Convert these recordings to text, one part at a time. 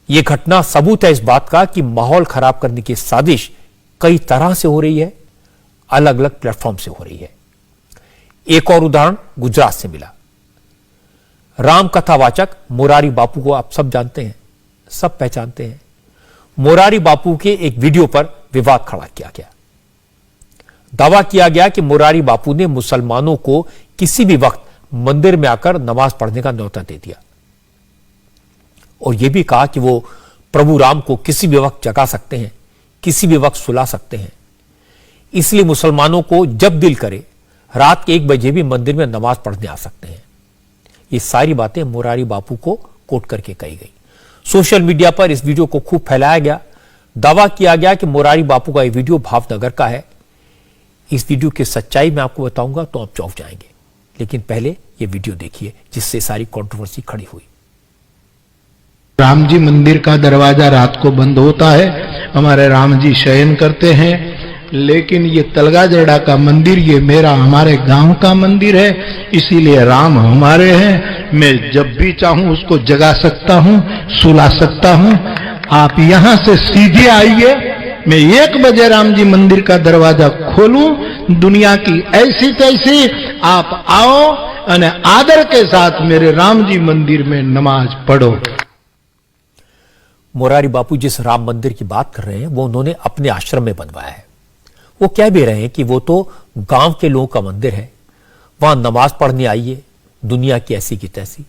ये घटना सबूत है इस बात का कि माहौल खराब करने की साजिश कई तरह से हो रही है, अलग अलग प्लेटफॉर्म से हो रही है। एक और उदाहरण गुजरात से मिला। राम कथावाचक मोरारी बापू को आप सब जानते हैं, सब पहचानते हैं। मोरारी बापू के एक वीडियो पर विवाद खड़ा किया गया। दावा किया गया कि मोरारी बापू ने मुसलमानों को किसी भी वक्त मंदिर में आकर नमाज पढ़ने का न्योता दे दिया और यह भी कहा कि वो प्रभु राम को किसी भी वक्त जगा सकते हैं, किसी भी वक्त सुला सकते हैं। इसलिए मुसलमानों को जब दिल करे रात के 1 बजे भी मंदिर में नमाज पढ़ने आ सकते हैं। ये सारी बातें मोरारी बापू को कोट करके कही गई। सोशल मीडिया पर इस वीडियो को खूब फैलाया गया। दावा किया गया कि मोरारी बापू का यह वीडियो भावनगर का है। इस वीडियो की सच्चाई मैं आपको बताऊंगा तो आप चौंक जाएंगे, लेकिन पहले ये वीडियो देखिए जिससे सारी कंट्रोवर्सी खड़ी हुई। राम जी मंदिर का दरवाजा रात को बंद होता है, हमारे राम जी शयन करते हैं, लेकिन ये तलगाजड़ा का मंदिर ये मेरा हमारे गांव का मंदिर है, इसीलिए राम हमारे हैं। मैं जब भी चाहूं उसको जगा सकता हूं, सुला सकता हूं। आप यहां से सीधे आइए, मैं 1 बजे राम जी मंदिर का दरवाजा खोलूं, दुनिया की ऐसी तैसी आप आओ और आदर के साथ मेरे राम जी मंदिर में नमाज पढ़ो। मोरारी बापू जिस राम मंदिर की बात कर रहे हैं वो उन्होंने अपने आश्रम में बनवाया है। वो कह भी रहे हैं कि वो तो गांव के लोगों का मंदिर है, वहां नमाज पढ़ने आइए, दुनिया की ऐसी की तैसी।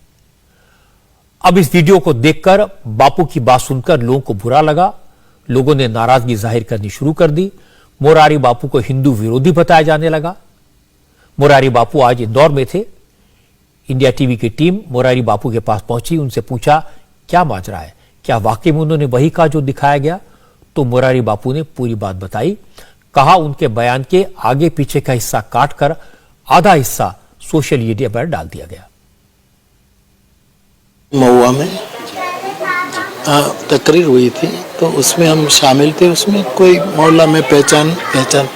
अब इस वीडियो को देखकर बापू की बात सुनकर लोगों को बुरा लगा, लोगों ने नाराजगी जाहिर करनी शुरू कर दी। मोरारी बापू को हिंदू विरोधी बताया जाने लगा। मोरारी बापू आज इंदौर में थे। इंडिया टीवी की टीम मोरारी बापू के पास पहुंची, उनसे पूछा क्या माजरा है, क्या वाकई में उन्होंने वही कहा जो दिखाया गया? तो मोरारी बापू ने पूरी बात बताई। कहा उनके बयान के आगे पीछे का हिस्सा काटकर आधा हिस्सा सोशल मीडिया पर डाल दिया गया। महुआ में तकरीर हुई थी तो उसमें हम शामिल थे। उसमें कोई मोहल्ला में पहचान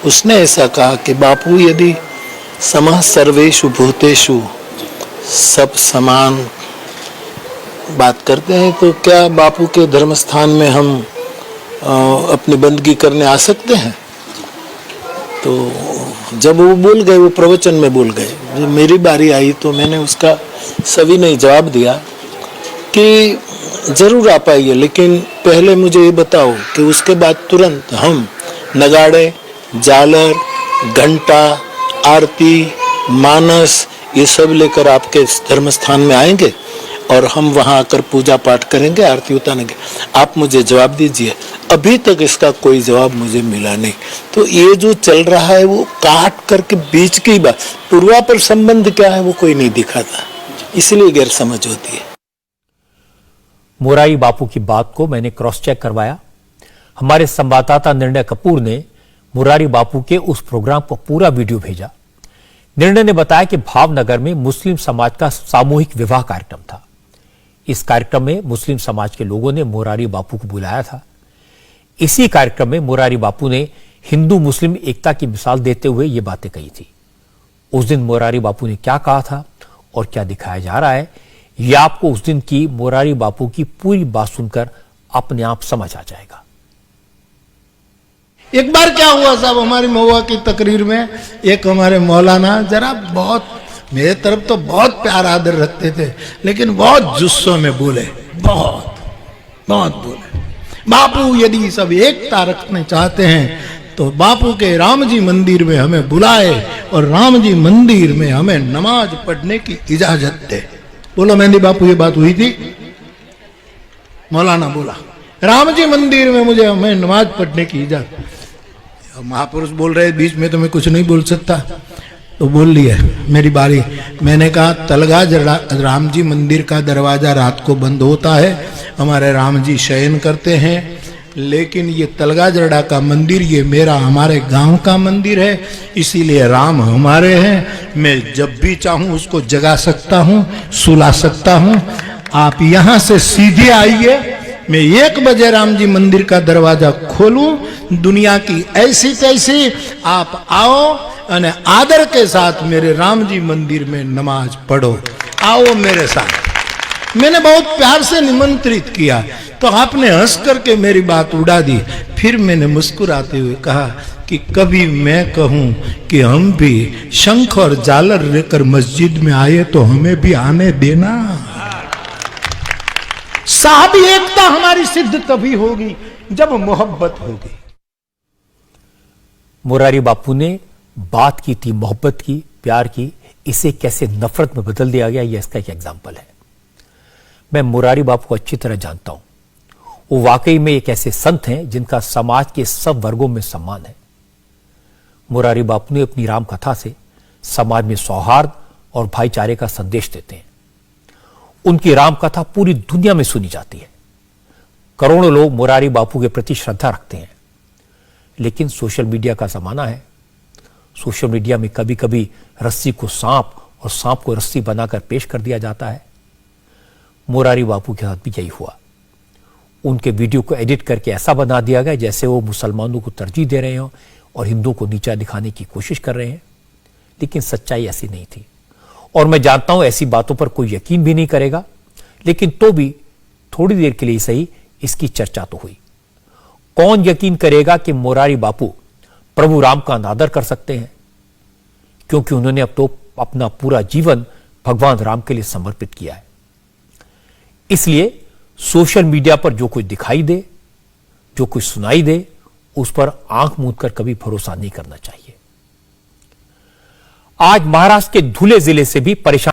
उसने ऐसा कहा कि बापू यदि समः सर्वेषु भूतेषु सब समान बात करते हैं तो क्या बापू के धर्म स्थान में हम अपनी बंदगी करने आ सकते हैं? तो जब वो बोल गए, वो प्रवचन में बोल गए, जब मेरी बारी आई तो मैंने उसका सविनय जवाब दिया कि जरूर आप आइए, लेकिन पहले मुझे ये बताओ कि उसके बाद तुरंत हम नगाड़े, झालर, घंटा, आरती, मानस ये सब लेकर आपके धर्म स्थान में आएंगे और हम वहां आकर पूजा पाठ करेंगे, आरती उतारेंगे। आप मुझे जवाब दीजिए। अभी तक इसका कोई जवाब मुझे मिला नहीं। तो ये जो चल रहा है वो काट करके बीच की बात, पूर्वापर संबंध क्या है वो कोई नहीं दिखाता, इसलिए गैर समझ होती है। मोरारी बापू की बात को मैंने क्रॉस चेक करवाया। हमारे संवाददाता निर्णय कपूर ने मोरारी बापू के उस प्रोग्राम को पूरा वीडियो भेजा। निर्णय ने बताया कि भावनगर में मुस्लिम समाज का सामूहिक विवाह कार्यक्रम था। इस कार्यक्रम में मुस्लिम समाज के लोगों ने मोरारी बापू को बुलाया था। इसी कार्यक्रम में मोरारी बापू ने हिंदू मुस्लिम एकता की मिसाल देते हुए ये बातें कही थी। उस दिन मोरारी बापू ने क्या कहा था और क्या दिखाया जा रहा है, यह आपको उस दिन की मोरारी बापू की पूरी बात सुनकर अपने आप समझ आ जाएगा। एक बार क्या हुआ साहब, हमारी महुआ की तकरीर में एक हमारे मौलाना जरा बहुत मेरे तरफ तो बहुत प्यार आदर रखते थे, लेकिन बहुत जुस्सों में बोले, बहुत बोले। बापू यदि सब एकता रखना चाहते हैं तो बापू के राम जी मंदिर में हमें बुलाए और राम जी मंदिर में हमें नमाज पढ़ने की इजाजत दे। बोलो मेहंदी बापू ये बात हुई थी? मौलाना बोला राम जी मंदिर में मुझे हमें नमाज पढ़ने की इजाजत। महापुरुष बोल रहे बीच में तो मैं कुछ नहीं बोल सकता, तो बोल लिया, मेरी बारी। मैंने कहा तलगाजड़ा राम जी मंदिर का दरवाजा रात को बंद होता है, हमारे राम जी शयन करते हैं, लेकिन ये तलगाजड़ा का मंदिर ये मेरा हमारे गांव का मंदिर है, इसीलिए राम हमारे हैं। मैं जब भी चाहूं उसको जगा सकता हूं, सुला सकता हूं। आप यहां से सीधे आइए, मैं 1 बजे राम जी मंदिर का दरवाजा खोलूं, दुनिया की ऐसी तैसी आप आओ और आदर के साथ मेरे राम जी मंदिर में नमाज पढ़ो। आओ मेरे साथ। मैंने बहुत प्यार से निमंत्रित किया तो आपने हंस करके मेरी बात उड़ा दी। फिर मैंने मुस्कुराते हुए कहा कि कभी मैं कहूं कि हम भी शंख और झालर लेकर मस्जिद में आए तो हमें भी आने देना। साहबी एकता हमारी सिद्ध तभी होगी जब मोहब्बत होगी। मुरारी बापू ने बात की थी, मोहब्बत की, प्यार की, इसे कैसे नफरत में बदल दिया गया, यह इसका एक एग्जाम्पल है। मैं मुरारी बापू को अच्छी तरह जानता हूं। वो वाकई में एक ऐसे संत हैं जिनका समाज के सब वर्गों में सम्मान है। मुरारी बापू ने अपनी राम कथा से समाज में सौहार्द और भाईचारे का संदेश देते हैं। उनकी राम कथा पूरी दुनिया में सुनी जाती है। करोड़ों लोग मुरारी बापू के प्रति श्रद्धा रखते हैं। लेकिन सोशल मीडिया का जमाना है। सोशल मीडिया में कभी कभी रस्सी को सांप और सांप को रस्सी बनाकर पेश कर दिया जाता है। मुरारी बापू के साथ भी यही हुआ। उनके वीडियो को एडिट करके ऐसा बना दिया गया जैसे वो मुसलमानों को तरजीह दे रहे हों और हिंदुओं को नीचा दिखाने की कोशिश कर रहे हैं। लेकिन सच्चाई ऐसी नहीं थी। और मैं जानता हूं ऐसी बातों पर कोई यकीन भी नहीं करेगा, लेकिन तो भी थोड़ी देर के लिए सही इसकी चर्चा तो हुई। कौन यकीन करेगा कि मुरारी बापू प्रभु राम का अनादर कर सकते हैं, क्योंकि उन्होंने अब तो अपना पूरा जीवन भगवान राम के लिए समर्पित किया है। इसलिए सोशल मीडिया पर जो कुछ दिखाई दे, जो कुछ सुनाई दे, उस पर आंख मूंद कर कभी भरोसा नहीं करना चाहिए। आज महाराष्ट्र के धुले जिले से भी परेशान